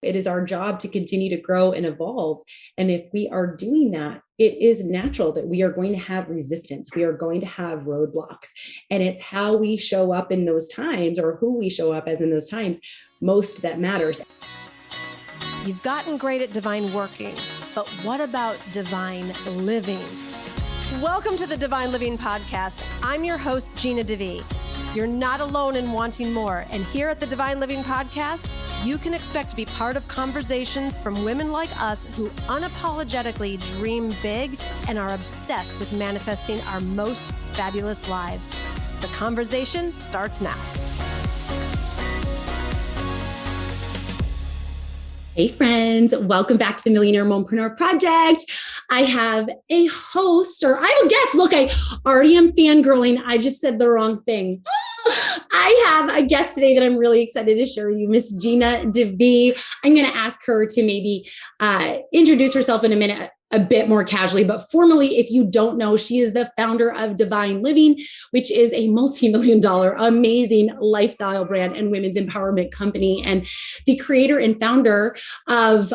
It is our job to continue to grow and evolve. And if we are doing that, it is natural that we are going to have resistance. We are going to have roadblocks. And it's how we show up in those times, or who we show up as in those times, most that matters. You've gotten great at divine working, but what about divine living? Welcome to the Divine Living Podcast. I'm your host, Gina DeVee. You're not alone in wanting more. And here at the Divine Living Podcast, you can expect to be part of conversations from women like us who unapologetically dream big and are obsessed with manifesting our most fabulous lives. The conversation starts now. Hey friends, welcome back to the Millionaire Mompreneur Project. I have a host, or I have a guest. Look, I already am fangirling. I just said the wrong thing. I have a guest today that I'm really excited to share with you, Miss Gina DeVee. I'm going to ask her to maybe introduce herself in a minute, a bit more casually, but formally, if you don't know, she is the founder of Divine Living, which is a multi-million-dollar amazing lifestyle brand and women's empowerment company, and the creator and founder of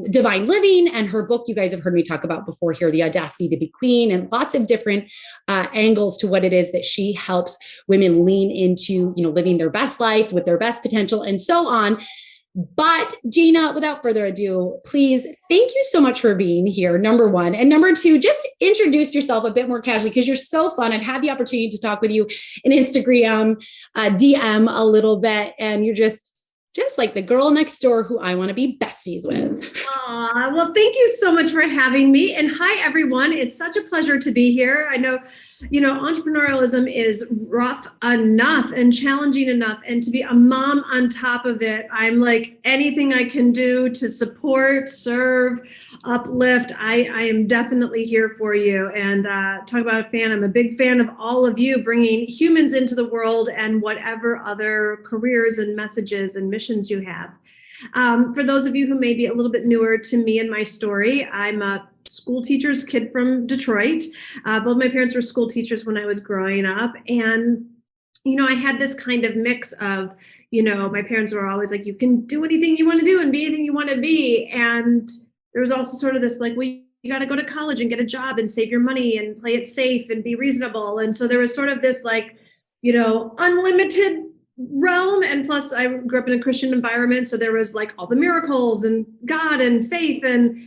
Divine Living and her book you guys have heard me talk about before here, The Audacity to Be Queen, and lots of different angles to what it is that she helps women lean into, living their best life with their best potential and so on. But Gina, without further ado, please, thank you so much for being here, number one. And number two, just introduce yourself a bit more casually because you're so fun. I've had the opportunity to talk with you in Instagram, DM a little bit, and you're just like the girl next door who I want to be besties with. Well, thank you so much for having me. And hi, everyone. It's such a pleasure to be here. I know, entrepreneurialism is rough enough and challenging enough. And to be a mom on top of it, I'm like anything I can do to support, serve, uplift. I am definitely here for you. And talk about a fan. I'm a big fan of all of you bringing humans into the world and whatever other careers and messages and missions you have. For those of you who may be a little bit newer to me and my story, I'm a school teacher's kid from Detroit. Both my parents were school teachers when I was growing up. And, I had this kind of mix of, my parents were always like, you can do anything you want to do and be anything you want to be. And there was also sort of this like, well, you got to go to college and get a job and save your money and play it safe and be reasonable. And so there was sort of this like, unlimited realm. And plus I grew up in a Christian environment. So there was like all the miracles and God and faith.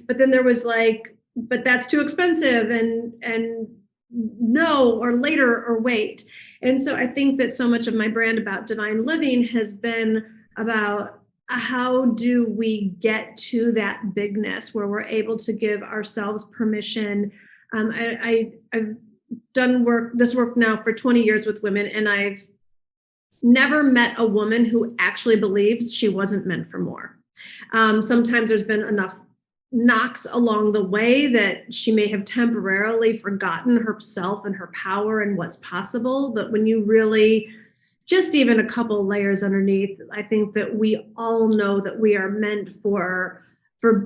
But then there was like, but that's too expensive and no, or later or wait. And so I think that so much of my brand about Divine Living has been about how do we get to that bigness where we're able to give ourselves permission. I've done this work now for 20 years with women, and I've never met a woman who actually believes she wasn't meant for more. Sometimes there's been enough knocks along the way that she may have temporarily forgotten herself and her power and what's possible. But when you really, just even a couple layers underneath, I think that we all know that we are meant for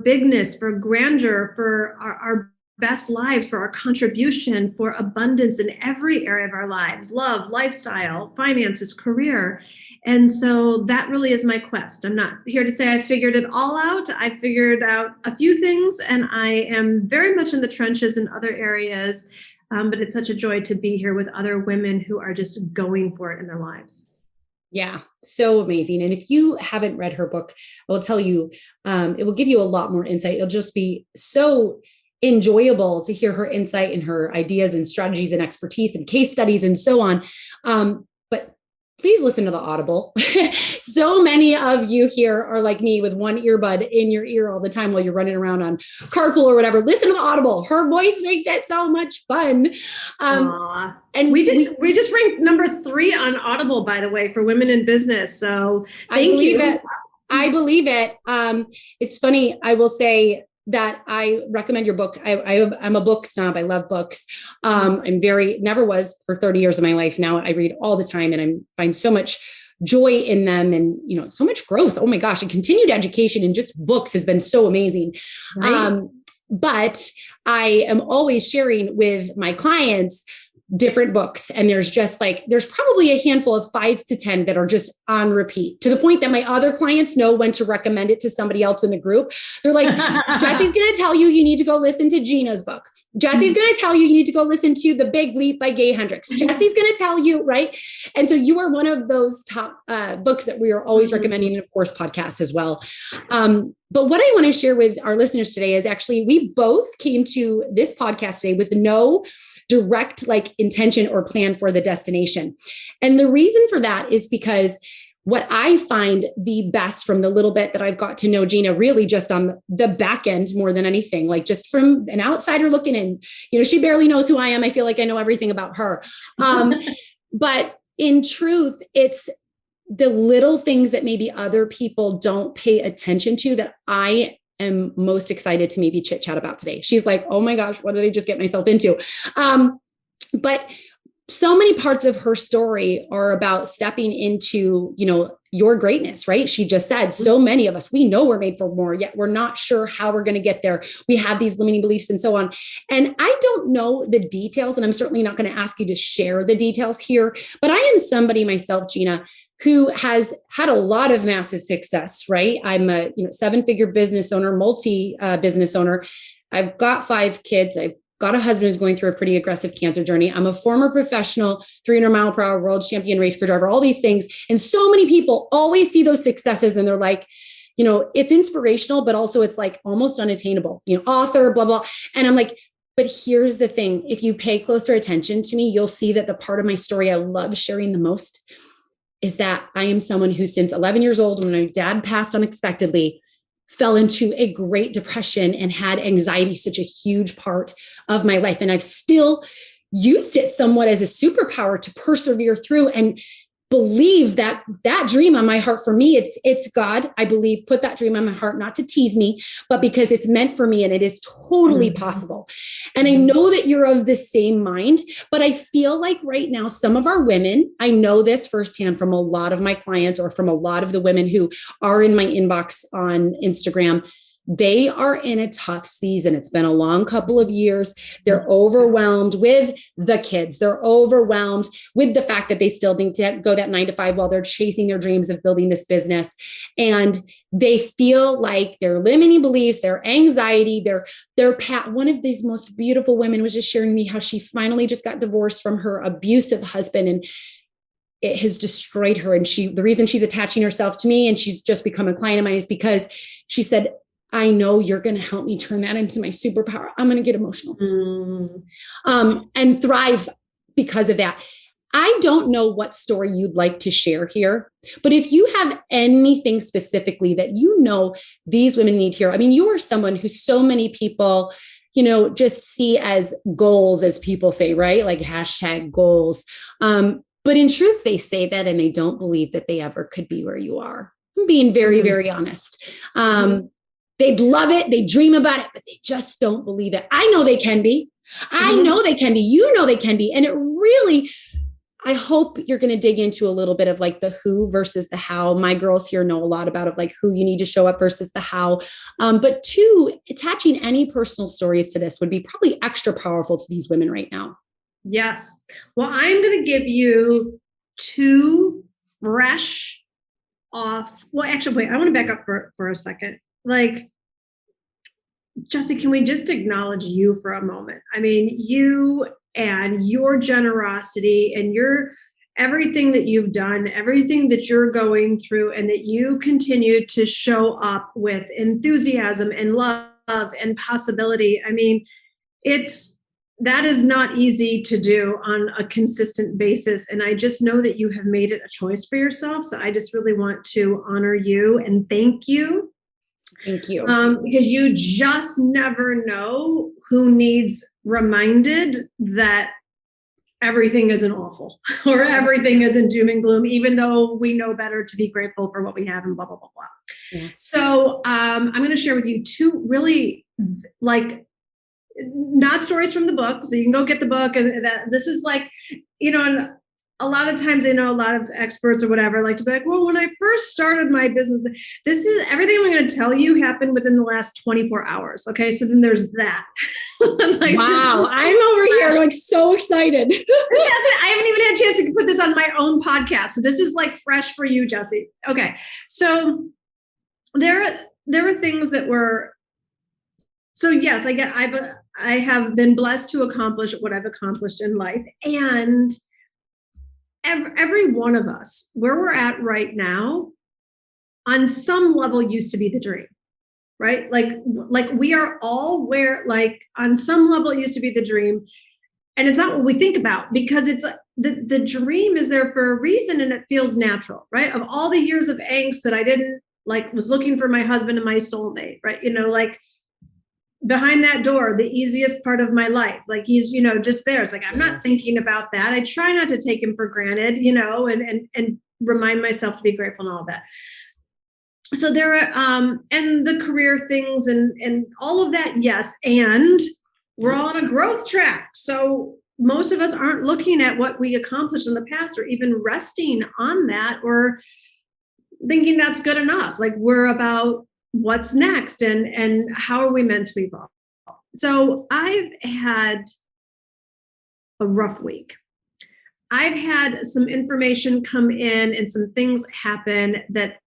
bigness, for grandeur, for our best lives, for our contribution, for abundance in every area of our lives, love, lifestyle, finances, career. And so that really is my quest. I'm not here to say I figured it all out. I figured out a few things, and I am very much in the trenches in other areas. But it's such a joy to be here with other women who are just going for it in their lives. Yeah, so amazing. And if you haven't read her book, I will tell you, it will give you a lot more insight. It'll just be so enjoyable to hear her insight and her ideas and strategies and expertise and case studies and so on. But please listen to the Audible. So many of you here are like me with one earbud in your ear all the time while you're running around on carpool or whatever. Listen to the Audible. Her voice makes it so much fun. And we just ranked number 3 on Audible, by the way, for women in business. So thank you. I believe it. It's funny. I will say that I recommend your book. I'm a book snob. I love books. Never was for 30 years of my life. Now I read all the time, and I find so much joy in them and, so much growth. Oh my gosh. And continued education in just books has been so amazing. Right. But I am always sharing with my clients different books. And there's probably a handful of 5 to 10 that are just on repeat, to the point that my other clients know when to recommend it to somebody else in the group. They're like, Jessie's going to tell you need to go listen to Gina's book. Jesse's going to tell you need to go listen to The Big Leap by Gay Hendricks. Jesse's going to tell you, right? And so you are one of those top books that we are always recommending, and of course, podcasts as well. But what I want to share with our listeners today is actually, we both came to this podcast today with no direct intention or plan for the destination. And the reason for that is because what I find the best from the little bit that I've got to know Gina, really just on the back end more than anything, just from an outsider looking in, she barely knows who I am. I feel like I know everything about her. But in truth, it's the little things that maybe other people don't pay attention to that I am most excited to maybe chit chat about today. She's like, oh my gosh, what did I just get myself into? But so many parts of her story are about stepping into, your greatness, right? She just said, so many of us, we know we're made for more, yet we're not sure how we're going to get there. We have these limiting beliefs and so on. And I don't know the details, and I'm certainly not going to ask you to share the details here, but I am somebody myself, Gina, who has had a lot of massive success, right? I'm a 7-figure business owner, business owner. I've got 5 kids. I've got a husband who's going through a pretty aggressive cancer journey. I'm a former professional 300-mile-per-hour world champion race car driver, all these things. And so many people always see those successes and they're like, it's inspirational, but also it's almost unattainable, author, blah, blah. And I'm like, but here's the thing. If you pay closer attention to me, you'll see that the part of my story I love sharing the most is that I am someone who, since 11 years old, when my dad passed unexpectedly, fell into a great depression and had anxiety, such a huge part of my life. And I've still used it somewhat as a superpower to persevere through and believe that dream on my heart, for me, it's God, I believe, put that dream on my heart, not to tease me, but because it's meant for me and it is totally possible. And I know that you're of the same mind, but I feel like right now, some of our women, I know this firsthand from a lot of my clients or from a lot of the women who are in my inbox on Instagram, they are in a tough season. It's been a long couple of years. They're overwhelmed with the kids. They're overwhelmed with the fact that they still need to go that 9 to 5 while they're chasing their dreams of building this business. And they feel like their limiting beliefs, their anxiety, their one of these most beautiful women was just sharing me how she finally just got divorced from her abusive husband, and it has destroyed her. And the reason she's attaching herself to me and she's just become a client of mine is because she said, I know you're going to help me turn that into my superpower. I'm going to get emotional and thrive because of that. I don't know what story you'd like to share here, but if you have anything specifically that these women need to hear, I mean, you are someone who so many people, just see as goals, as people say, right? Like #goals. But in truth, they say that and they don't believe that they ever could be where you are. I'm being very, very honest. They'd love it. They dream about it, but they just don't believe it. I know they can be. I know they can be. You know they can be. And it really, I hope you're going to dig into a little bit of the who versus the how. My girls here know a lot about who you need to show up versus the how. But 2, attaching any personal stories to this would be probably extra powerful to these women right now. Yes. Well, I'm going to give you 2 fresh off. Well, actually, wait, I want to back up for a second. Jessie, can we just acknowledge you for a moment? I mean, you and your generosity and everything that you've done, everything that you're going through, and that you continue to show up with enthusiasm and love and possibility. I mean, that is not easy to do on a consistent basis. And I just know that you have made it a choice for yourself. So I just really want to honor you and thank you. Thank you. Because you just never know who needs reminded that everything isn't awful or everything isn't doom and gloom, even though we know better to be grateful for what we have and blah, blah, blah, blah. Yeah. So I'm going to share with you 2 really not stories from the book. So you can go get the book, and that this is and a lot of times, I know a lot of experts or whatever like to be like, well, when I first started my business, this is everything I'm going to tell you happened within the last 24 hours. Okay. So then there's that. Like, wow. I'm over here like so excited. I haven't even had a chance to put this on my own podcast. So this is like fresh for you, Jessie. Okay. So there were things that were, so yes, I have been blessed to accomplish what I've accomplished in life. And every one of us, where we're at right now, on some level used to be the dream, right? Like we are all where, like on some level it used to be the dream. And it's not what we think about, because it's the dream is there for a reason, and it feels natural, right? Of all the years of angst that I didn't was looking for my husband and my soulmate, right? Like behind that door, the easiest part of my life, like he's, just there. It's like, I'm not thinking about that. I try not to take him for granted, and remind myself to be grateful and all of that. So there are, and the career things and all of that. Yes. And we're all on a growth track. So most of us aren't looking at what we accomplished in the past or even resting on that or thinking that's good enough. Like we're about what's next and how are we meant to evolve. So I've had a rough week. I've had some information come in and some things happen that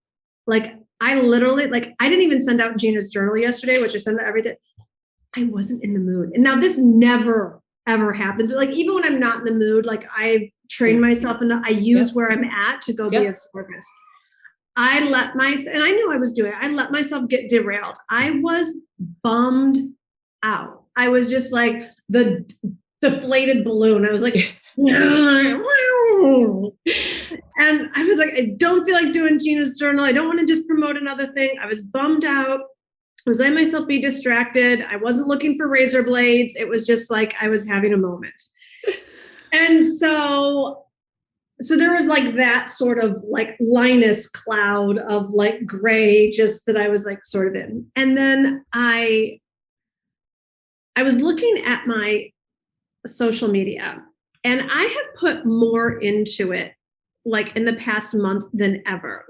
I literally, I didn't even send out Gina's journal yesterday, which I send out every day. I wasn't in the mood. And now this never, ever happens. Even when I'm not in the mood, I've trained myself and I use where I'm at to go be of service. I let and I knew I was doing it. I let myself get derailed. I was bummed out. I was just like the deflated balloon. I was like, and I was like, I don't feel like doing Gina's journal. I don't want to just promote another thing. I was bummed out. I was letting myself be distracted. I wasn't looking for razor blades. It was just like I was having a moment. And so there was that sort of Linus cloud of gray, just that I was sort of in. And then I was looking at my social media, and I have put more into it in the past month than ever.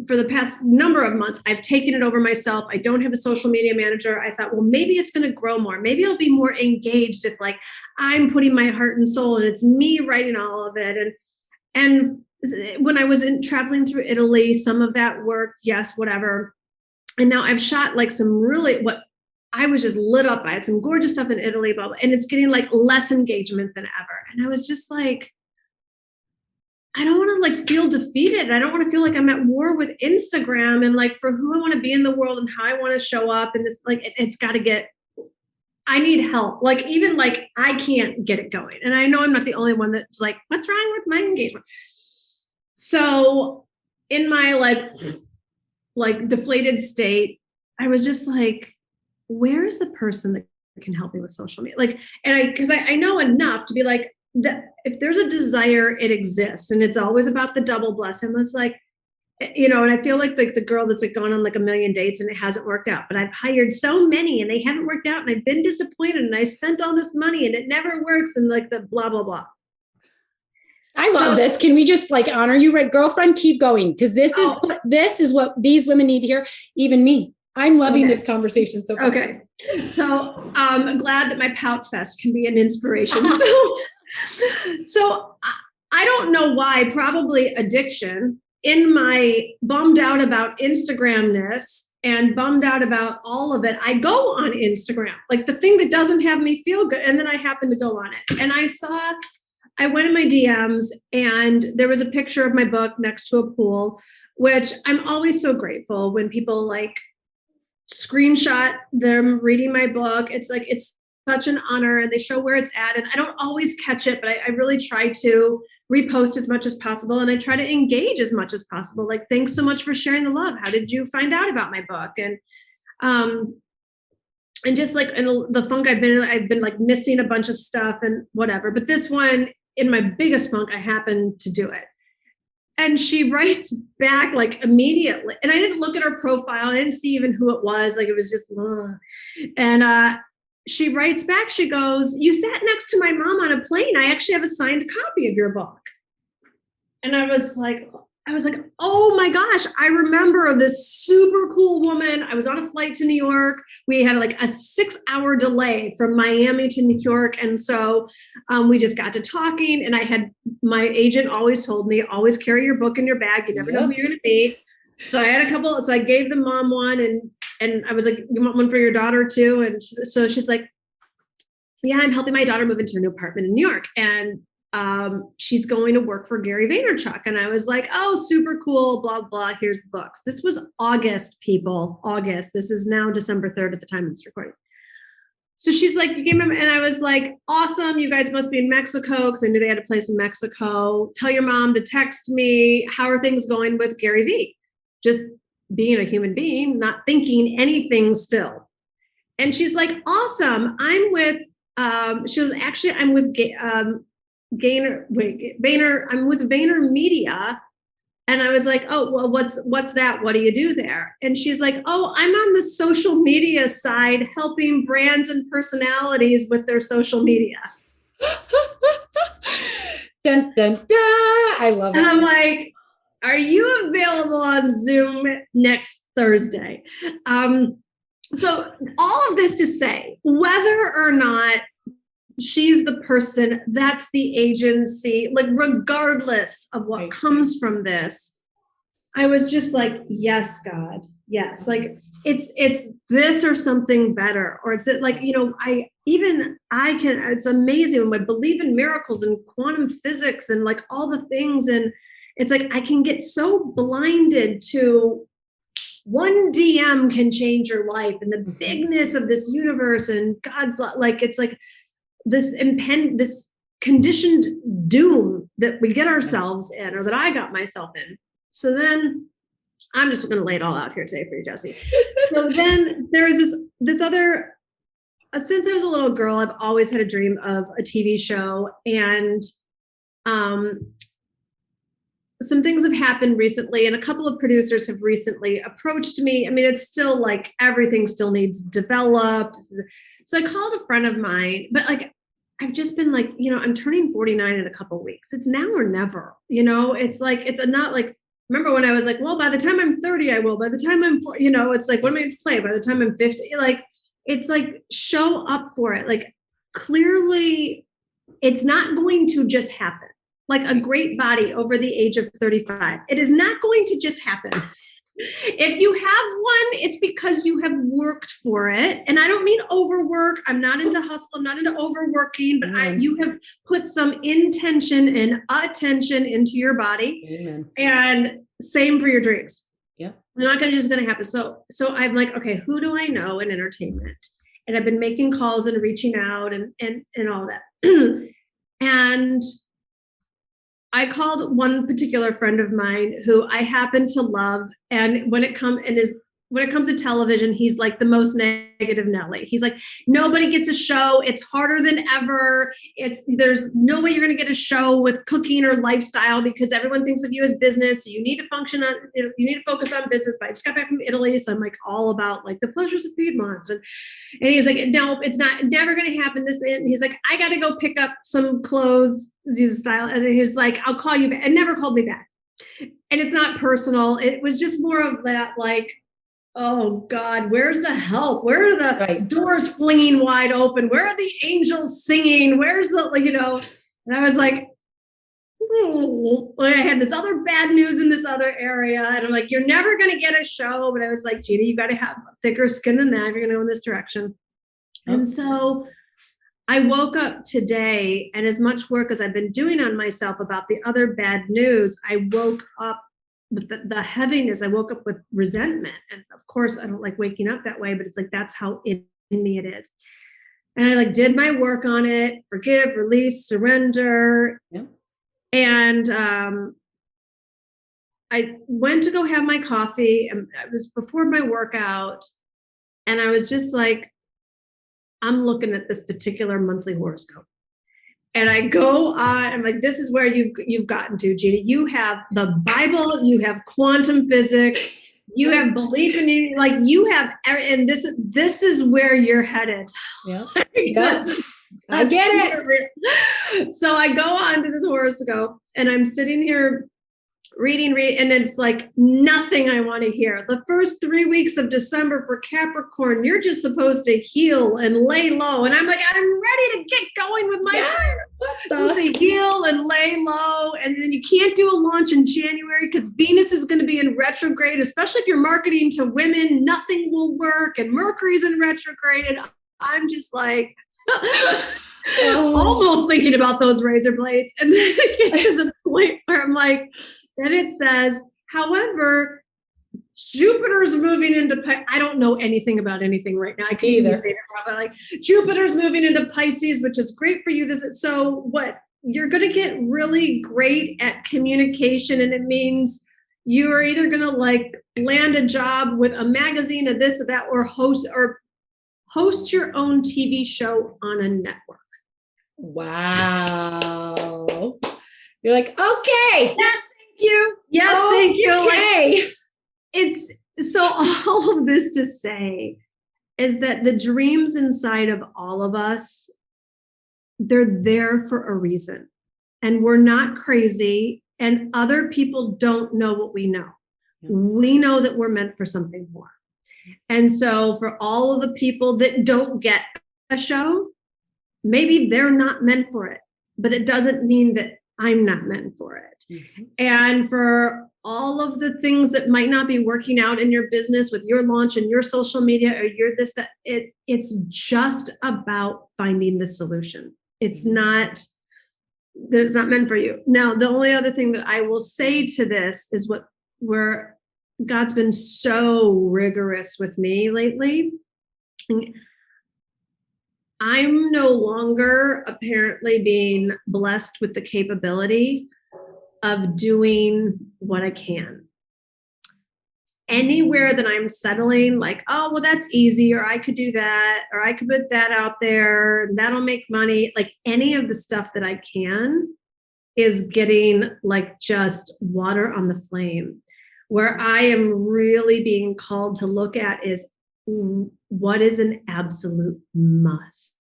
For the past number of months, I've taken it over myself. I don't have a social media manager. I thought, well, maybe it's going to grow more. Maybe it'll be more engaged if I'm putting my heart and soul and it's me writing all of it. And when I was traveling through Italy, some of that worked. Yes, whatever. And now I've shot some really I was just lit up by it. Some gorgeous stuff in Italy, blah, blah, and it's getting less engagement than ever. And I was just I don't want to feel defeated. I don't want to feel I'm at war with Instagram and for who I want to be in the world and how I want to show up. And this, it's got to I need help. Even I can't get it going. And I know I'm not the only one that's what's wrong with my engagement? So in my deflated state, I was just where is the person that can help me with social media? Because I know enough to be that if there's a desire, it exists. And it's always about the double blessing. It's and I feel like the girl that's gone on a million dates and it hasn't worked out, but I've hired so many and they haven't worked out and I've been disappointed and I spent all this money and it never works and the blah, blah, blah. I love this. Can we just honor you, right? Girlfriend, keep going. Cause this is what these women need to hear. Even me. I'm loving this conversation so far. Okay. So I'm glad that my pout fest can be an inspiration. So I don't know why, probably addiction. In my bummed out about Instagramness and bummed out about all of it, I go on Instagram, the thing that doesn't have me feel good. And then I happen to go on it. And I went in my DMs and there was a picture of my book next to a pool, which I'm always so grateful when people screenshot them reading my book. It's such an honor and they show where it's at. And I don't always catch it, but I really try to repost as much as possible. And I try to engage as much as possible. Thanks so much for sharing the love. How did you find out about my book? And just in the funk I've been missing a bunch of stuff and whatever. But this one, in my biggest funk, I happened to do it. And she writes back immediately. And I didn't look at her profile. I didn't see even who it was. It was just, ugh. And she writes back, she goes, "You sat next to my mom on a plane. I actually have a signed copy of your book." And I was like, oh my gosh, I remember this super cool woman. I was on a flight to New York. We had like a 6-hour delay from Miami to New York. And so we just got to talking, and I had, my agent always told me, always carry your book in your bag. You never know who you're going to meet. So I had a couple, so I gave the mom one, and I was like, "You want one for your daughter too?" And so she's like, "Yeah, I'm helping my daughter move into a new apartment in New York. And she's going to work for Gary Vaynerchuk." And I was like, "Oh, super cool, blah, blah, here's the books." This was August, people, August. This is now December 3rd at the time of this recording. So she's like, "You gave him," and I was like, "Awesome, you guys must be in Mexico," because I knew they had a place in Mexico. "Tell your mom to text me. How are things going with Gary V?" Just being a human being, not thinking anything still. And she's like, "Awesome, I'm with," she was actually, "I'm with Vayner, I'm with Vayner Media." And I was like, "Oh, well, what's that? What do you do there?" And she's like, "Oh, I'm on the social media side, helping brands and personalities with their social media." Dun, dun, dun. I love it. And I'm like, "Are you available on Zoom next Thursday?" So all of this to say, whether or not she's the person, that's the agency, like regardless of what comes from this, I was just like, yes, God, yes. Like it's this or something better. Or it's like, you know, it's amazing when I believe in miracles and quantum physics and like all the things. And it's like, I can get so blinded to one DM can change your life and the bigness of this universe and God's like, it's like, this conditioned doom that we get ourselves in, or that I got myself in. So then I'm just going to lay it all out here today for you, Jessie. So then there is this other, since I was a little girl, I've always had a dream of a TV show, and some things have happened recently, and a couple of producers have recently approached me. I mean, it's still like everything still needs developed. So I called a friend of mine, but like, I've just been like, you know, I'm turning 49 in a couple of weeks. It's now or never, you know, it's like, it's not like, remember when I was like, well, by the time I'm 30, I will, by the time I'm, you know, it's like, what am I to play? By the time I'm 50, like, it's like, show up for it. Like, clearly it's not going to just happen. Like a great body over the age of 35. It is not going to just happen. If you have one, it's because you have worked for it. And I don't mean overwork. I'm not into hustle. I'm not into overworking, but you have put some intention and attention into your body. Amen. And same for your dreams. Yeah. They're not just going to happen. So I'm like, okay, who do I know in entertainment? And I've been making calls and reaching out and all that. And I called one particular friend of mine who I happen to love. And when it comes to television, he's like the most negative Nelly. He's like, nobody gets a show. It's harder than ever. There's no way you're going to get a show with cooking or lifestyle because everyone thinks of you as business. So you need to focus on business. But I just got back from Italy. So I'm like all about like the pleasures of Piedmont. And he's like, no, it's never going to happen. And he's like, I got to go pick up some clothes, this style. And he's like, I'll call you back. And never called me back. And it's not personal. It was just more of that, like, oh God, where's the help? Where are the doors flinging wide open? Where are the angels singing? Where's the, you know, and I was like, I had this other bad news in this other area. And I'm like, you're never going to get a show. But I was like, Gina, you got to have thicker skin than that if you're going to go in this direction. And so I woke up today, and as much work as I've been doing on myself about the other bad news, I woke up with the heaviness. I woke up with resentment. And of course, I don't like waking up that way, but it's like, that's how in me it is. And I like did my work on it, forgive, release, surrender. Yeah. And I went to go have my coffee, and it was before my workout. And I was just like, I'm looking at this particular monthly horoscope. And I go on, I'm like, this is where you've gotten to, Gina. You have the Bible, you have quantum physics, You have belief in you, like you have, and this is where you're headed. Yeah. I get it. So I go on to this horoscope and I'm sitting here reading, and it's like nothing I want to hear. The first 3 weeks of December for Capricorn, you're just supposed to heal and lay low. And I'm like, I'm ready to get going with my supposed to heal and lay low. And then you can't do a launch in January because Venus is going to be in retrograde, especially if you're marketing to women, nothing will work. And Mercury's in retrograde. And I'm just like, almost thinking about those razor blades. And then it gets to the point where I'm like, then it says, however, Jupiter's moving into, I don't know anything about anything right now. I can't even say it, but like Jupiter's moving into Pisces, which is great for you. So what? You're going to get really great at communication. And it means you are either going to like land a job with a magazine or this or that, or host your own TV show on a network. Wow. You're like, okay. Yes, thank you. Yes, thank you. Okay. Like, it's so all of this to say is that the dreams inside of all of us, they're there for a reason. And we're not crazy. And other people don't know what we know. We know that we're meant for something more. And so for all of the people that don't get a show, maybe they're not meant for it, but it doesn't mean that I'm not meant for it. Mm-hmm. And for all of the things that might not be working out in your business with your launch and your social media or your this, that it's just about finding the solution. It's not that it's not meant for you. Now, the only other thing that I will say to this is where God's been so rigorous with me lately. I'm no longer apparently being blessed with the capability of doing what I can. Anywhere that I'm settling, like, oh, well, that's easy, or I could do that, or I could put that out there, and that'll make money. Like any of the stuff that I can is getting like just water on the flame. Where I am really being called to look at is what is an absolute must.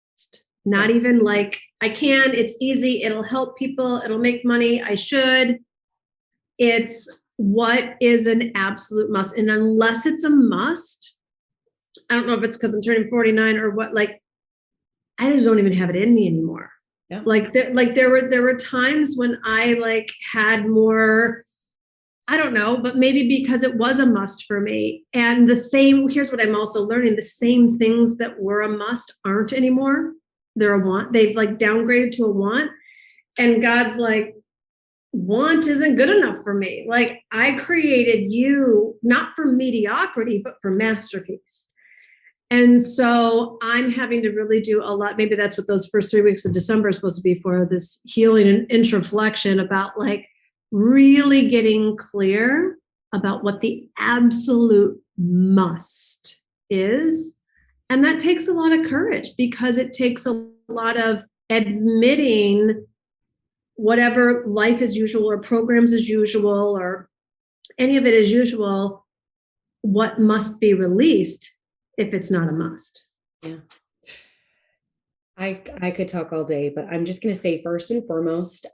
Not even like I can, it's easy, it'll help people, it'll make money, I should. It's what is an absolute must. And unless it's a must, I don't know if it's because I'm turning 49 or what, like, I just don't even have it in me anymore. Yeah. There were times when I like had more, I don't know, but maybe because it was a must for me. And here's what I'm also learning, the same things that were a must aren't anymore. They're a want. They've like downgraded to a want. And God's like, want isn't good enough for me. Like I created you not for mediocrity, but for masterpiece. And so I'm having to really do a lot. Maybe that's what those first 3 weeks of December are supposed to be for, this healing and introflexion about like really getting clear about what the absolute must is. And that takes a lot of courage because it takes a lot of admitting whatever life as usual or programs as usual or any of it as usual, what must be released if it's not a must. Yeah. I could talk all day, but I'm just going to say first and foremost,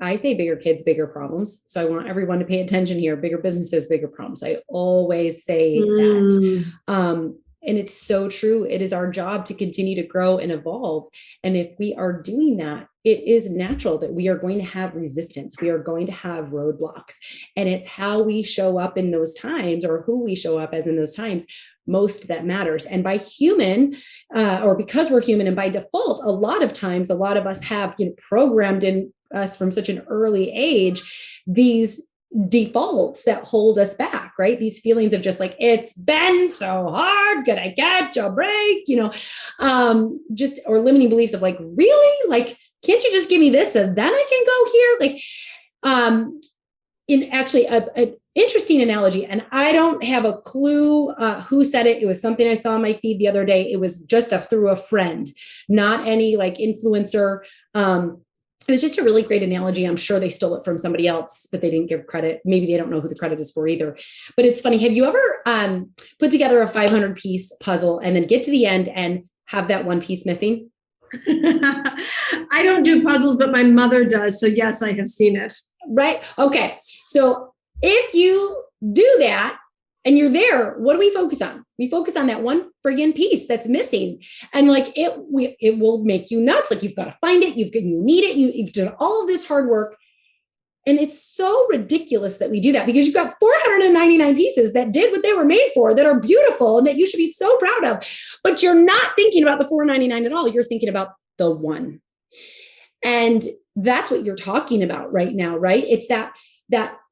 I say bigger kids, bigger problems. So I want everyone to pay attention here. Bigger businesses, bigger problems. I always say that. And it's so true. It is our job to continue to grow and evolve. And if we are doing that, it is natural that we are going to have resistance. We are going to have roadblocks. And it's how we show up in those times or who we show up as in those times most that matters. And by human, or because we're human and by default, a lot of times, a lot of us have programmed in us from such an early age, these defaults that hold us back, right? These feelings of just like, it's been so hard, could I get a break? Or limiting beliefs of like, really? Like, can't you just give me this and then I can go here? Like, in actually an interesting analogy, and I don't have a clue who said it. It was something I saw on my feed the other day. It was just through a friend, not any like influencer. it was just a really great analogy. I'm sure they stole it from somebody else, but they didn't give credit. Maybe they don't know who the credit is for either. But it's funny. Have you ever put together a 500 piece puzzle and then get to the end and have that one piece missing? I don't do puzzles, but my mother does. So yes, I have seen it. Right. Okay. So if you do that and you're there, what do we focus on? We focus on that one friggin' piece that's missing. And like, it will make you nuts. Like, you've got to find it. You need it. You've done all of this hard work. And it's so ridiculous that we do that, because you've got 499 pieces that did what they were made for, that are beautiful and that you should be so proud of, but you're not thinking about the 499 at all. You're thinking about the one. And that's what you're talking about right now, right? It's that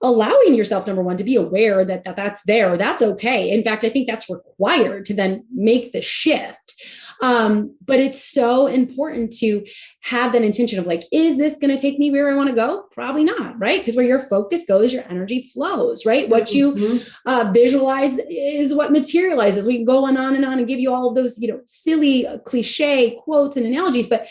allowing yourself, number one, to be aware that that's there. That's okay. In fact, I think that's required to then make the shift. But it's so important to have that intention of like, is this going to take me where I want to go? Probably not, right? Because where your focus goes, your energy flows, right? What you visualize is what materializes. We can go on and give you all of those, silly cliche quotes and analogies, but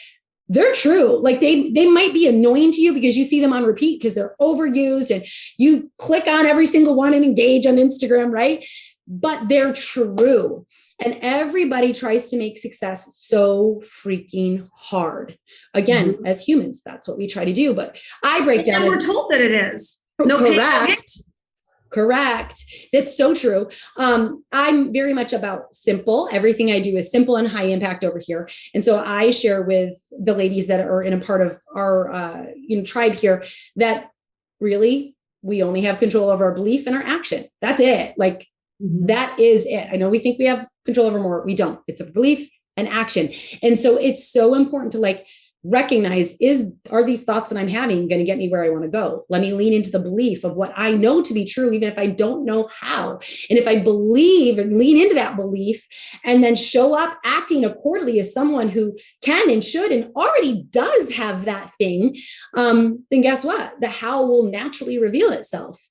they're true. Like they might be annoying to you because you see them on repeat because they're overused and you click on every single one and engage on Instagram, right? But they're true. And everybody tries to make success so freaking hard. Again, as humans, that's what we try to do. But I break down. We're told that it is. No, correct. That's so true. I'm very much about simple. Everything I do is simple and high impact over here. And so I share with the ladies that are in a part of our tribe here that really we only have control over our belief and our action. That's it. Like, that is it. I know we think we have control over more. We don't. It's a belief and action. And so it's so important to like recognize, are these thoughts that I'm having going to get me where I want to go? Let me lean into the belief of what I know to be true, even if I don't know how. And if I believe and lean into that belief and then show up acting accordingly as someone who can and should and already does have that thing, then guess what? The how will naturally reveal itself.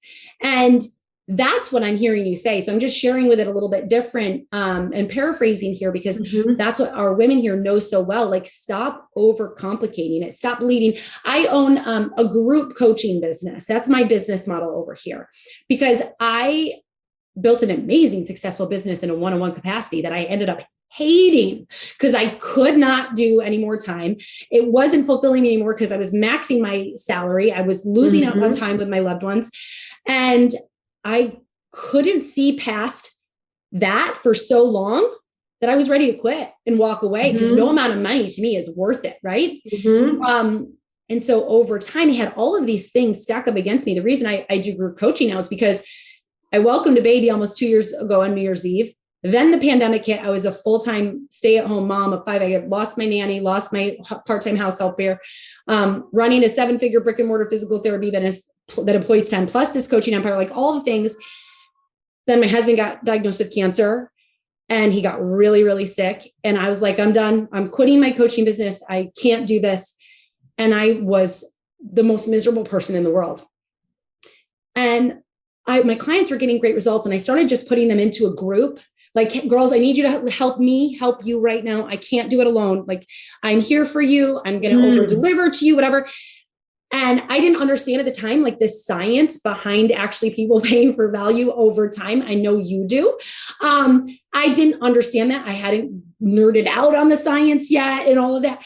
And that's what I'm hearing you say. So I'm just sharing with it a little bit different and paraphrasing here, because that's what our women here know so well. Like, stop overcomplicating it. Stop leading. I own a group coaching business. That's my business model over here, because I built an amazing, successful business in a one-on-one capacity that I ended up hating because I could not do any more time. It wasn't fulfilling me anymore because I was maxing my salary. I was losing out on time with my loved ones. And I couldn't see past that for so long that I was ready to quit and walk away, because no amount of money to me is worth it. Right. And so over time, he had all of these things stack up against me. The reason I do group coaching now is because I welcomed a baby almost 2 years ago on New Year's Eve. Then the pandemic hit. I was a full-time stay-at-home mom of 5. I lost my nanny, lost my part-time house help there, running a 7-figure brick and mortar physical therapy business that employs 10, plus this coaching empire, like all the things. Then my husband got diagnosed with cancer and he got really, really sick. And I was like, I'm done. I'm quitting my coaching business. I can't do this. And I was the most miserable person in the world. And my clients were getting great results. And I started just putting them into a group. Like, girls, I need you to help me help you right now. I can't do it alone. Like, I'm here for you. I'm going to over deliver to you, whatever. And I didn't understand at the time, like, the science behind actually people paying for value over time. I know you do. I didn't understand that. I hadn't nerded out on the science yet and all of that.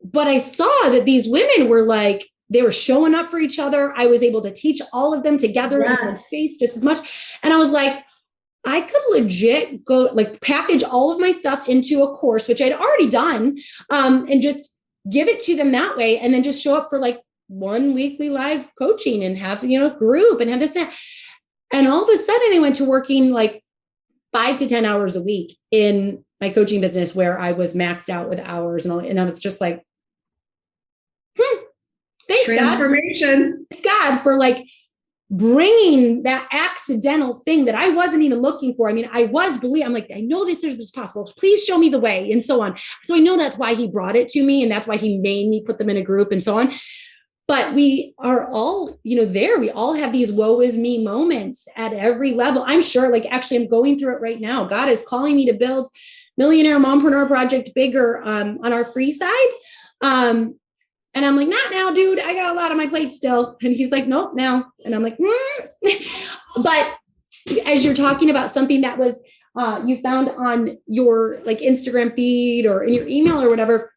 But I saw that these women were like, they were showing up for each other. I was able to teach all of them together in one space just as much. And I was like, I could legit go like package all of my stuff into a course, which I'd already done, and just give it to them that way. And then just show up for like 1 weekly live coaching and have, group and have this, that. And all of a sudden I went to working like 5 to 10 hours a week in my coaching business, where I was maxed out with hours and all. And I was just like, thanks, transformation. God. Thanks, God, for like bringing that accidental thing that I wasn't even looking for. I mean, I'm like, I know this is possible. Please show me the way, and so on. So I know that's why he brought it to me, and that's why he made me put them in a group and so on. But we are all, there. We all have these woe is me moments at every level. I'm sure, like, actually, I'm going through it right now. God is calling me to build Millionaire Mompreneur Project bigger on our free side. And I'm like, not now, dude. I got a lot on my plate still. And he's like, nope, now. And I'm like, But as you're talking about something that was, you found on your like Instagram feed or in your email or whatever,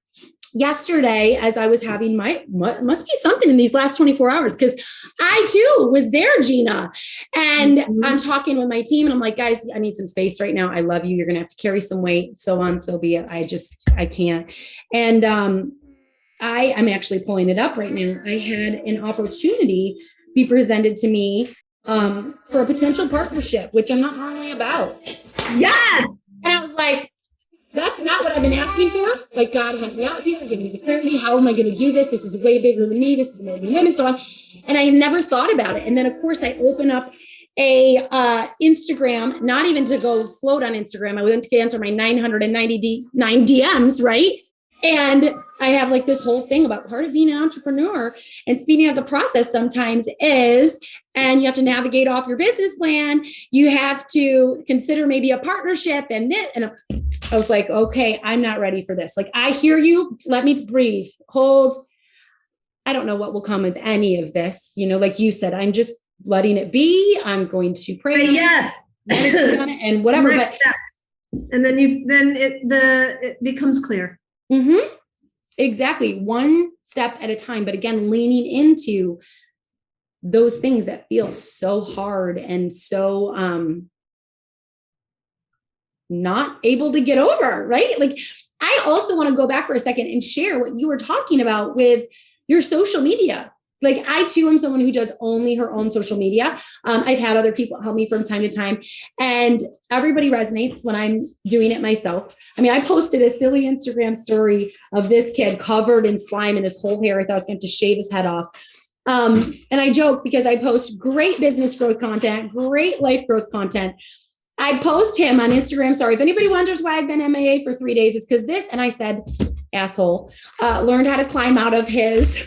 yesterday, as I was having must be something in these last 24 hours, because I too was there, Gina. And I'm talking with my team and I'm like, guys, I need some space right now. I love you. You're going to have to carry some weight, so on, so be it. I can't. And I'm actually pulling it up right now. I had an opportunity be presented to me for a potential partnership, which I'm not normally about. Yes. And I was like, that's not what I've been asking for. Like, God, help me out here. Give me the clarity. How am I going to do this? This is way bigger than me. This is more than him, and so on. And I never thought about it. And then, of course, I open up a Instagram, not even to go float on Instagram. I went to answer my 999 DMs, right? And I have like this whole thing about part of being an entrepreneur and speeding up the process sometimes is, and you have to navigate off your business plan. You have to consider maybe a partnership and I was like, okay, I'm not ready for this. Like, I hear you. Let me breathe, hold. I don't know what will come with any of this. You know, like you said, I'm just letting it be. I'm going to pray. Yes. On it and whatever. Next steps. And then it becomes clear. Mm-hmm. Exactly. One step at a time. But again, leaning into those things that feel so hard and so not able to get over, right? Like, I also want to go back for a second and share what you were talking about with your social media. Like, I too am someone who does only her own social media. I've had other people help me from time to time, and everybody resonates when I'm doing it myself. I mean, I posted a silly Instagram story of this kid covered in slime in his whole hair. I thought I was going to shave his head off. And I joke because I post great business growth content, great life growth content. I post him on Instagram. Sorry, if anybody wonders why I've been MIA for 3 days, it's because this. And I said, asshole, learned how to climb out of his.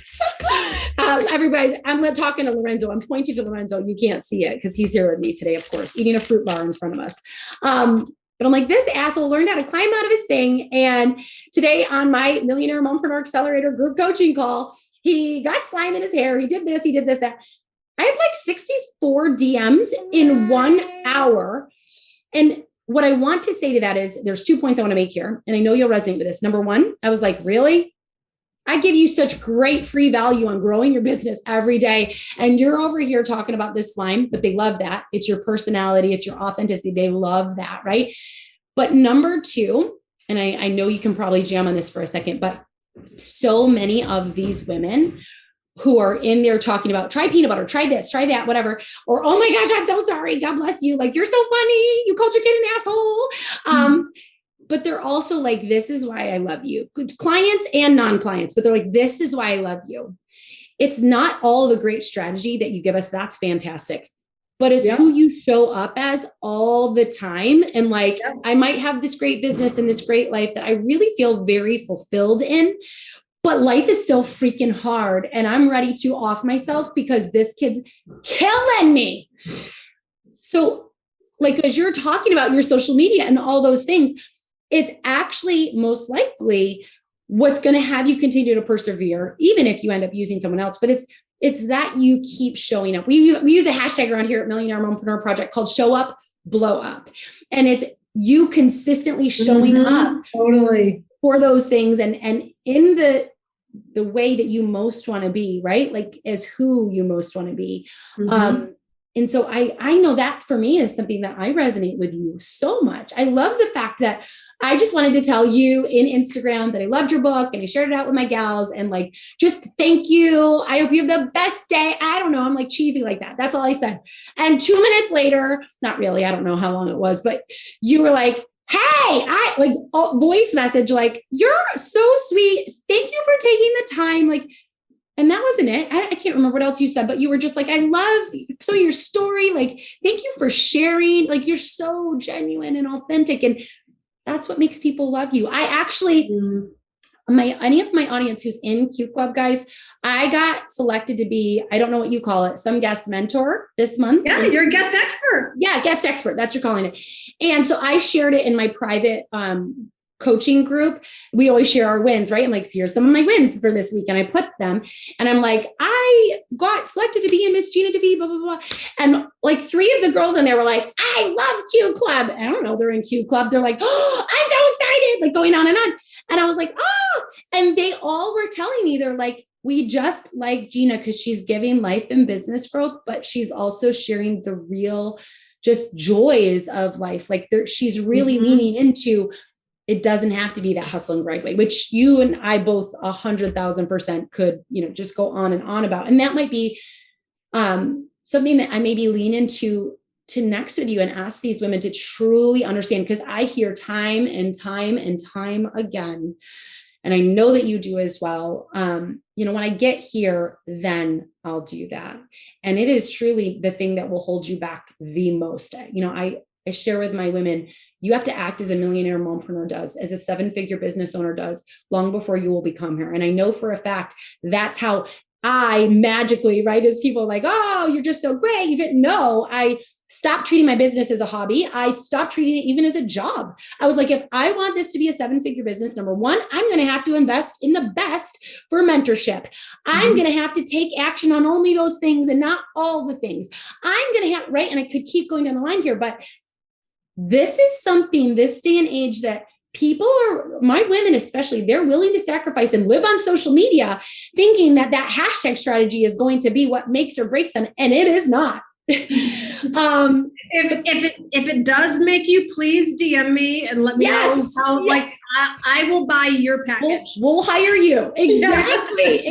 I'm talking to Lorenzo. I'm pointing to Lorenzo. You can't see it because he's here with me today, of course, eating a fruit bar in front of us. But I'm like, this asshole learned how to climb out of his thing. And today on my Millionaire Mompreneur Accelerator group coaching call, he got slime in his hair. He did this, that. I had like 64 DMs in 1 hour. And what I want to say to that is there's 2 points I want to make here. And I know you'll resonate with this. Number one, I was like, really? I give you such great free value on growing your business every day. And you're over here talking about this slime, but they love that. It's your personality. It's your authenticity. They love that, right? But number two, and I know you can probably jam on this for a second, but so many of these women who are in there talking about try peanut butter, try this, try that, whatever. Or, oh my gosh, I'm so sorry. God bless you. Like, you're so funny. You called your kid an asshole. But they're also like, this is why I love you. Clients and non-clients, but they're like, this is why I love you. It's not all the great strategy that you give us. That's fantastic. But it's who you show up as all the time. And like, I might have this great business and this great life that I really feel very fulfilled in, but life is still freaking hard. And I'm ready to off myself because this kid's killing me. So like, as you're talking about your social media and all those things, it's actually most likely what's going to have you continue to persevere, even if you end up using someone else. But it's that you keep showing up. We use a hashtag around here at Millionaire Mompreneur Project called Show Up, Blow Up. And it's you consistently showing up totally for those things and in the way that you most want to be, right? Like as who you most want to be. And so I know that for me is something that I resonate with you so much. I love the fact that I just wanted to tell you in Instagram that I loved your book and I shared it out with my gals and like, just thank you. I hope you have the best day. I don't know. I'm like cheesy like that. That's all I said. And 2 minutes later, not really, I don't know how long it was, but you were like, hey, I like voice message, like, you're so sweet. Thank you for taking the time. Like, and that wasn't it. I can't remember what else you said, but you were just like, I love so your story. Like, thank you for sharing. Like, you're so genuine and authentic. And that's what makes people love you. I actually, any of my audience who's in Q Club, guys, I got selected to be, I don't know what you call it, some guest mentor this month. Yeah, you're a guest expert. Yeah, guest expert. That's what you're calling it. And so I shared it in my private coaching group, we always share our wins, right? I'm like, here's some of my wins for this week. And I put them and I'm like, I got selected to be in Miss Gina DeVee, blah, blah, blah. And like 3 of the girls in there were like, I love Q Club. I don't know. They're in Q Club. They're like, oh, I'm so excited, like going on and on. And I was like, oh, and they all were telling me, they're like, we just like Gina because she's giving life and business growth, but she's also sharing the real just joys of life. Like she's really leaning into, it doesn't have to be that hustle and grind way, which you and I both 100,000% could, just go on and on about. And that might be something that I maybe lean into next with you and ask these women to truly understand, because I hear time and time and time again, and I know that you do as well. When I get here, then I'll do that. And it is truly the thing that will hold you back the most. I share with my women, you have to act as a millionaire mompreneur does, as a 7-figure business owner does, long before you will become her. And I know for a fact that's how I magically, right, as people are like, oh, you're just so great. You didn't know. I stopped treating my business as a hobby. I stopped treating it even as a job. I was like, if I want this to be a 7-figure business, number one, I'm going to have to invest in the best for mentorship. I'm going to have to take action on only those things and not all the things. I'm going to have, right? And I could keep going down the line here, but this is something, this day and age, that people are, my women especially, they're willing to sacrifice and live on social media thinking that hashtag strategy is going to be what makes or breaks them. And it is not. If it does make you, please DM me and let me know how, I will buy your package. We'll hire you. Exactly.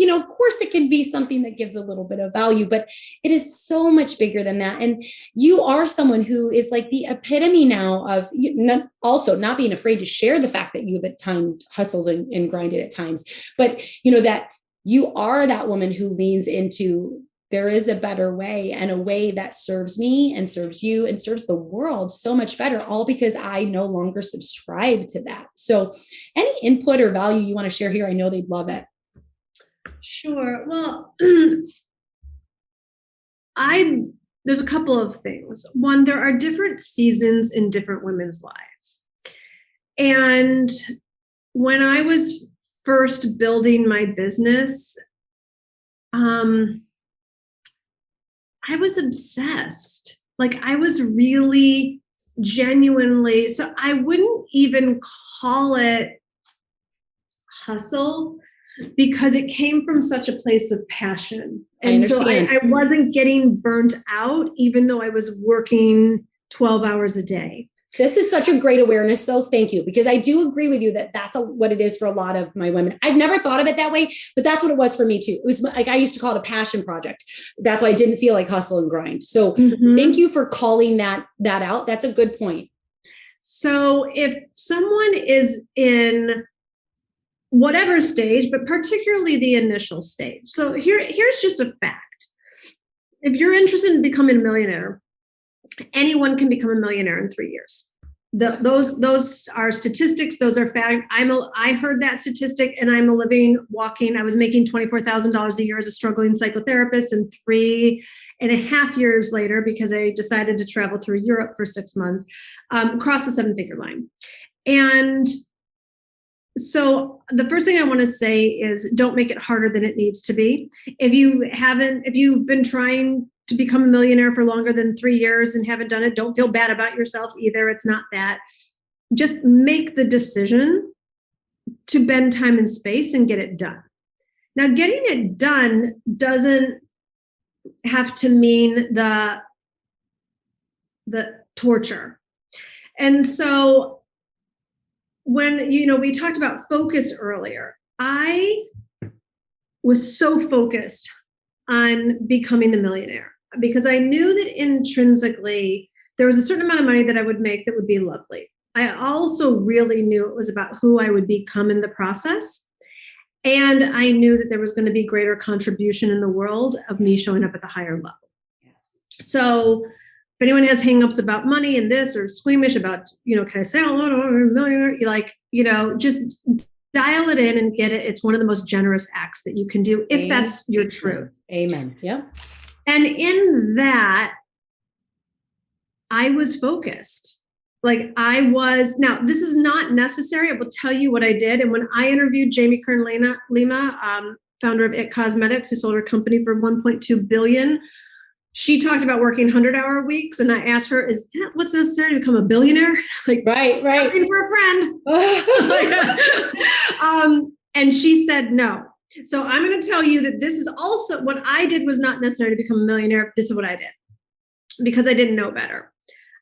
Of course it can be something that gives a little bit of value, but it is so much bigger than that. And you are someone who is like the epitome now of not being afraid to share the fact that you have at times hustles and grinded at times, but that you are that woman who leans into, there is a better way, and a way that serves me and serves you and serves the world so much better, all because I no longer subscribe to that. So any input or value you want to share here, I know they'd love it. Sure. Well, there's a couple of things. One, there are different seasons in different women's lives. And when I was first building my business, I was obsessed. Like I was really genuinely, so I wouldn't even call it hustle because it came from such a place of passion. And so I wasn't getting burnt out, even though I was working 12 hours a day. This is such a great awareness though. Thank you. Because I do agree with you that that's what it is for a lot of my women. I've never thought of it that way, but that's what it was for me too. It was like, I used to call it a passion project. That's why I didn't feel like hustle and grind. So thank you for calling that out. That's a good point. So if someone is in whatever stage, but particularly the initial stage. So here's just a fact. If you're interested in becoming a millionaire, anyone can become a millionaire in 3 years. Those are statistics. Those are fact. I heard that statistic and I'm a living, walking. I was making $24,000 a year as a struggling psychotherapist, and 3.5 years later, because I decided to travel through Europe for 6 months, crossed the 7-figure line. And so the first thing I want to say is don't make it harder than it needs to be. If you've been trying to become a millionaire for longer than 3 years and haven't done it, don't feel bad about yourself either. It's not that. Just make the decision to bend time and space and get it done. Now, getting it done doesn't have to mean the torture. And so when, we talked about focus earlier, I was so focused on becoming the millionaire because I knew that intrinsically there was a certain amount of money that I would make that would be lovely. I also really knew it was about who I would become in the process. And I knew that there was going to be greater contribution in the world of me showing up at the higher level. Yes. So if anyone has hangups about money and this, or squeamish about, can I say, I'm a millionaire? Just dial it in and get it. It's one of the most generous acts that you can do if that's your truth. Amen. Yeah. And in that, I was focused. Like now this is not necessary. I will tell you what I did. And when I interviewed Jamie Kern-Lima, founder of It Cosmetics, who sold her company for $1.2 billion, she talked about working 100-hour weeks. And I asked her, is that what's necessary to become a billionaire? Like, right. Asking for a friend. And she said, no. So I'm going to tell you that this is also what I did was not necessary to become a millionaire. This is what I did because I didn't know better.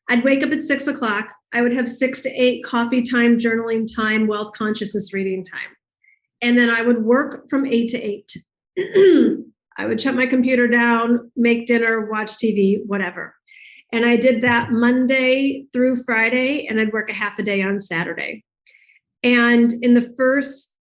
I'd wake up at 6 o'clock. I would have 6 to 8 coffee time, journaling time, wealth consciousness reading time. And then I would work from 8 to 8. I would shut my computer down, make dinner, watch TV, whatever. And I did that Monday through Friday, and I'd work a half a day on Saturday. And in the first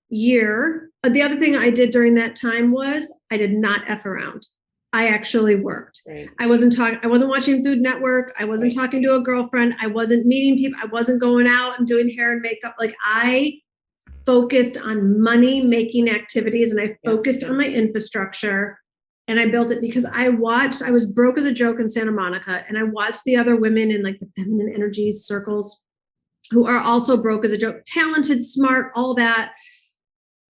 year, the other thing I did during that time was I did not F around. I actually worked. Right. I wasn't watching Food Network. I wasn't talking to a girlfriend. I wasn't meeting people. I wasn't going out and doing hair and makeup. Like I focused on money making activities and I focused on my infrastructure and I built it because I was broke as a joke in Santa Monica and I watched the other women in like the feminine energy circles who are also broke as a joke, talented, smart, all that.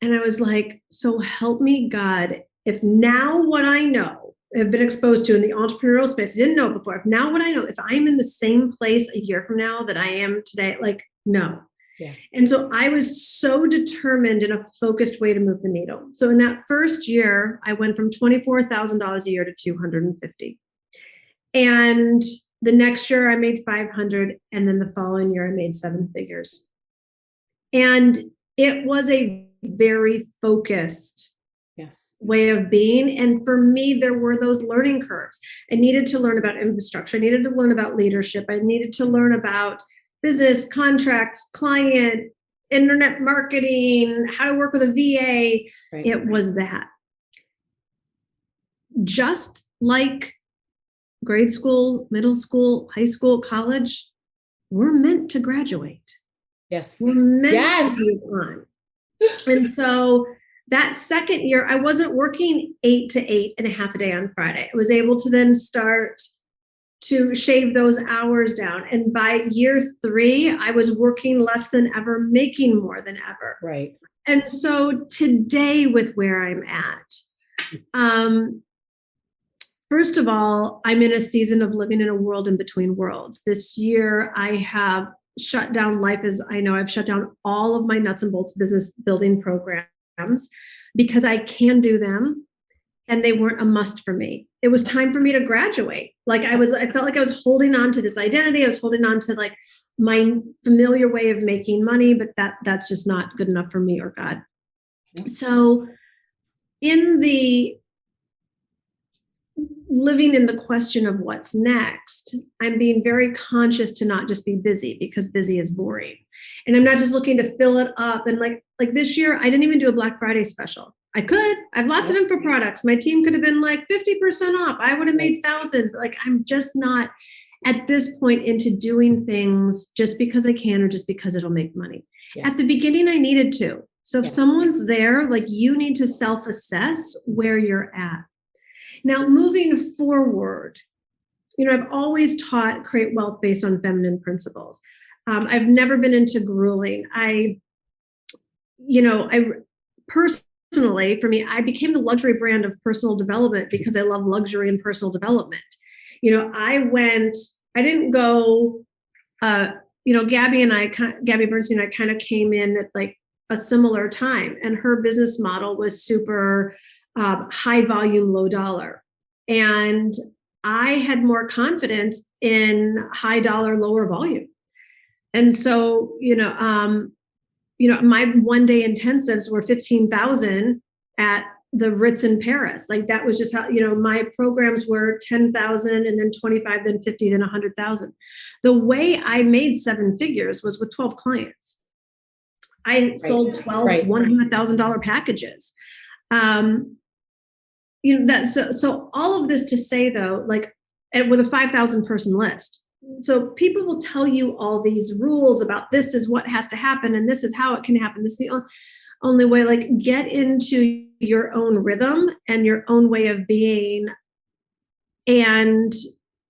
And I was like, so help me God, if now what I know, have been exposed to in the entrepreneurial space, I didn't know before. If now what I know, if I'm in the same place a year from now that I am today, like, no. Yeah. And so I was so determined in a focused way to move the needle. So in that first year, I went from $24,000 a year to $250,000. And the next year I made $500,000. And then the following year I made 7 figures. And it was a very focused way of being. And for me, there were those learning curves. I needed to learn about infrastructure. I needed to learn about leadership. I needed to learn about business, contracts, client, internet marketing, how to work with a VA. Right. It was that. Just like grade school, middle school, high school, college, we're meant to graduate. Yes. We're meant to move on. And so that second year, I wasn't working 8 to 8 and a half a day on Friday. I was able to then start to shave those hours down. And by year 3, I was working less than ever, making more than ever. Right. And so today with where I'm at, first of all, I'm in a season of living in a world in between worlds. This year, I have shut down life as I know. I've shut down all of my nuts and bolts business building programs because I can do them and they weren't a must for me. It was time for me to graduate. Like I felt like I was holding on to this identity. I was holding on to like my familiar way of making money, but that's just not good enough for me or God. So in the living in the question of what's next, I'm being very conscious to not just be busy because busy is boring. And I'm not just looking to fill it up. And like this year, I didn't even do a Black Friday special. I could. I have lots of info products. My team could have been like 50% off. I would have made thousands. But like, I'm just not at this point into doing things just because I can or just because it'll make money. Yes. At the beginning, I needed to. So if someone's there, like you need to self-assess where you're at. Now, moving forward, I've always taught create wealth based on feminine principles. I've never been into grueling. I personally, for me, I became the luxury brand of personal development because I love luxury and personal development. I didn't go, Gabby Bernstein and I kind of came in at like a similar time, and her business model was super high volume, low dollar. And I had more confidence in high dollar, lower volume. And so, my one day intensives were 15,000 at the Ritz in Paris. Like that was just how, my programs were 10,000 and then 25, then 50, then 100,000. The way I made 7 figures was with 12 clients. I sold 12 $100,000 packages. So all of this to say though, like with a 5,000 person list. So people will tell you all these rules about this is what has to happen and this is how it can happen. This is the only way. Like get into your own rhythm and your own way of being and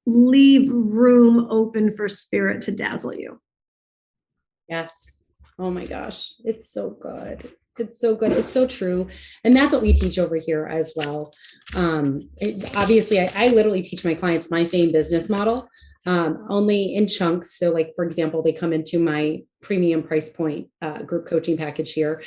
leave room open for spirit to dazzle you. Yes. Oh my gosh. It's so good. It's so good. It's so true. And that's what we teach over here as well. Obviously, I literally teach my clients my same business model, only in chunks. So like, for example, they come into my premium price point group coaching package here.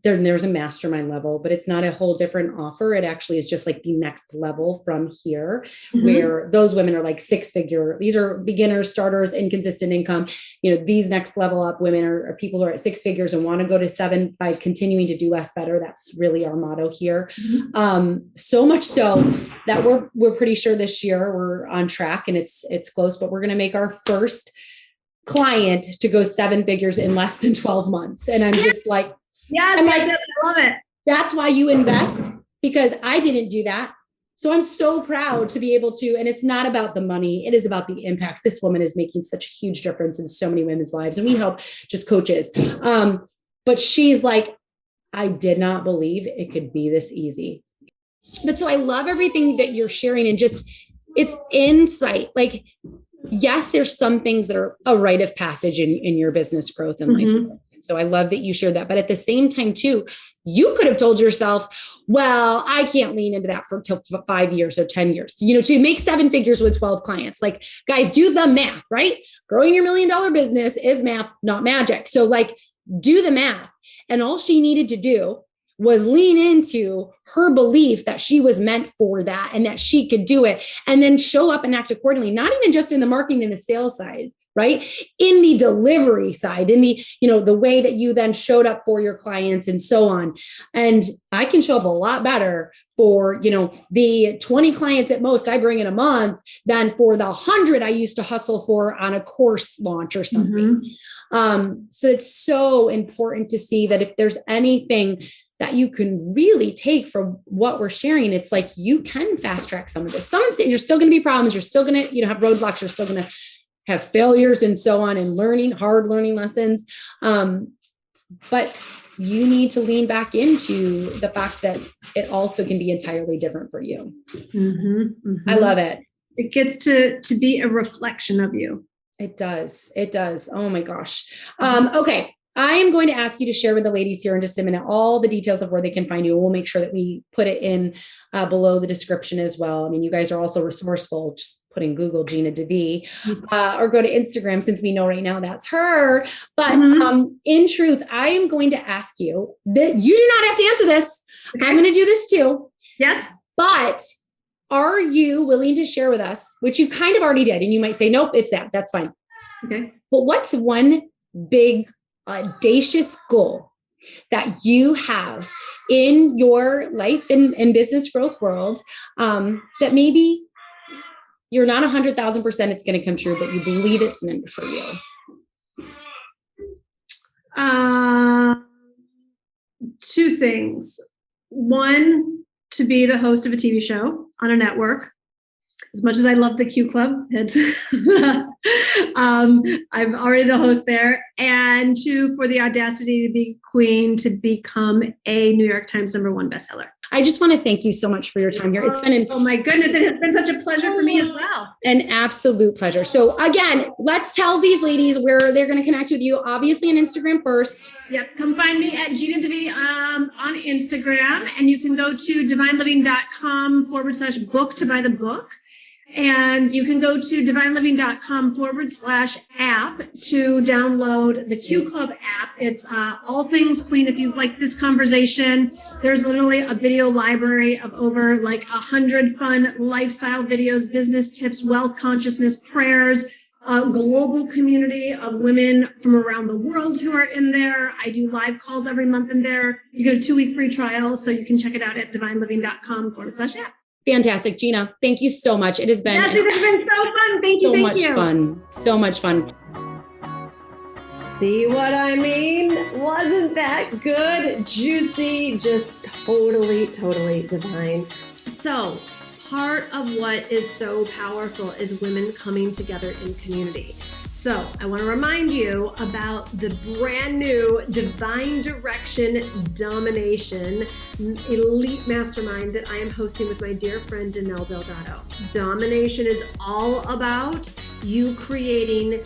There's a mastermind level, but it's not a whole different offer. It actually is just like the next level from here, where those women are like 6-figure. These are beginners, starters, inconsistent income. These next level up women are people who are at 6 figures and want to go to 7 by continuing to do less better. That's really our motto here. So much so that we're pretty sure this year we're on track and it's close, but we're going to make our first client to go 7 figures in less than 12 months. And I'm just like, yes, I love it. That's why you invest, because I didn't do that. So I'm so proud to be able to, and it's not about the money. It is about the impact. This woman is making such a huge difference in so many women's lives. And we help just coaches. But she's like, I did not believe it could be this easy. But so I love everything that you're sharing, and just, it's insight. Like, yes, there's some things that are a rite of passage in your business growth and life. So I love that you shared that. But at the same time too, you could have told yourself, well, I can't lean into that for till 5 years or 10 years, to make 7 figures with 12 clients. Like, guys, do the math, right? Growing your $1 million business is math, not magic. So like, do the math. And all she needed to do was lean into her belief that she was meant for that and that she could do it, and then show up and act accordingly, not even just in the marketing and the sales side, right? In the delivery side, in the, the way that you then showed up for your clients and so on. And I can show up a lot better for, the 20 clients at most I bring in a month than for the 100 I used to hustle for on a course launch or something. So it's so important to see that if there's anything that you can really take from what we're sharing, it's like, you can fast track some of this. You're still going to be problems. You're still going to, have roadblocks. You're still going to have failures and so on, and hard learning lessons. But you need to lean back into the fact that it also can be entirely different for you. I love it. It gets to be a reflection of you. It does. It does. Oh my gosh. Okay. I am going to ask you to share with the ladies here in just a minute all the details of where they can find you. We'll make sure that we put it in below the description as well. I mean, you guys are also resourceful. Just put in Google Gina DeVee or go to Instagram, since we know right now that's her. But in truth, I am going to ask you that you do not have to answer this. Okay. I'm going to do this too. Yes. But are you willing to share with us, which you kind of already did, and you might say, nope, it's that. That's fine. Okay. But what's one big audacious goal that you have in your life and business growth world, that maybe you're not 100,000% it's going to come true, but you believe it's meant for you? Two things. One, to be the host of a TV show on a network. As much as I love the Q Club, I'm already the host there. And 2, for the audacity to be queen, to become a New York Times #1 bestseller. I just want to thank you so much for your time here. It's been oh my goodness, it has been such a pleasure for me as well. An absolute pleasure. So again, let's tell these ladies where they're going to connect with you. Obviously on Instagram first. Yep. Come find me at Gina DeVee on Instagram, and you can go to divineliving.com/book to buy the book. And you can go to divineliving.com/app to download the Q Club app. It's all things queen. If you like this conversation, there's literally a video library of over 100 fun lifestyle videos, business tips, wealth consciousness, prayers, a global community of women from around the world who are in there. I do live calls every month in there. You get a 2-week free trial, so you can check it out at divineliving.com/app. Fantastic. Gina, thank you so much. It has been, yes, it has been so fun. Thank you. So much fun. So much fun. See what I mean? Wasn't that good? Juicy, just totally divine. So part of what is so powerful is women coming together in community. So I want to remind you about the brand new Divine Direction Domination Elite Mastermind that I am hosting with my dear friend Danelle Delgado. Domination is all about you creating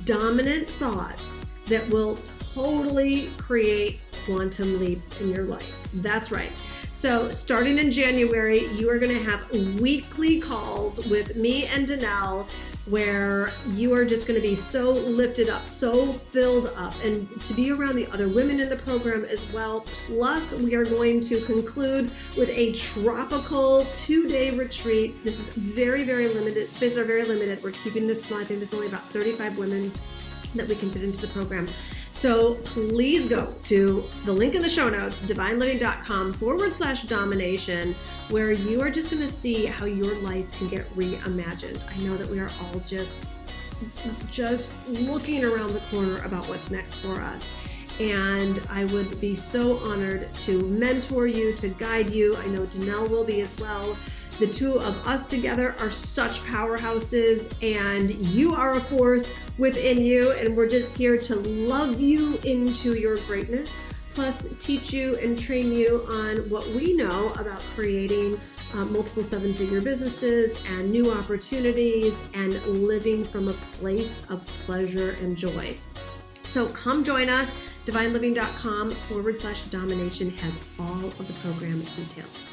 dominant thoughts that will totally create quantum leaps in your life. That's right. So starting in January, you are going to have weekly calls with me and Danelle where you are just going to be so lifted up, so filled up, and to be around the other women in the program as well. Plus, we are going to conclude with a tropical 2-day retreat. This is very, very limited. Spaces are very limited. We're keeping this small. I think there's only about 35 women that we can fit into the program. So please go to the link in the show notes, divineliving.com/domination, where you are just going to see how your life can get reimagined. I know that we are all just looking around the corner about what's next for us. And I would be so honored to mentor you, to guide you. I know Danelle will be as well. The two of us together are such powerhouses, and you are a force within you, and we're just here to love you into your greatness, plus teach you and train you on what we know about creating multiple 7-figure businesses and new opportunities and living from a place of pleasure and joy. So come join us. Divineliving.com/domination has all of the program details.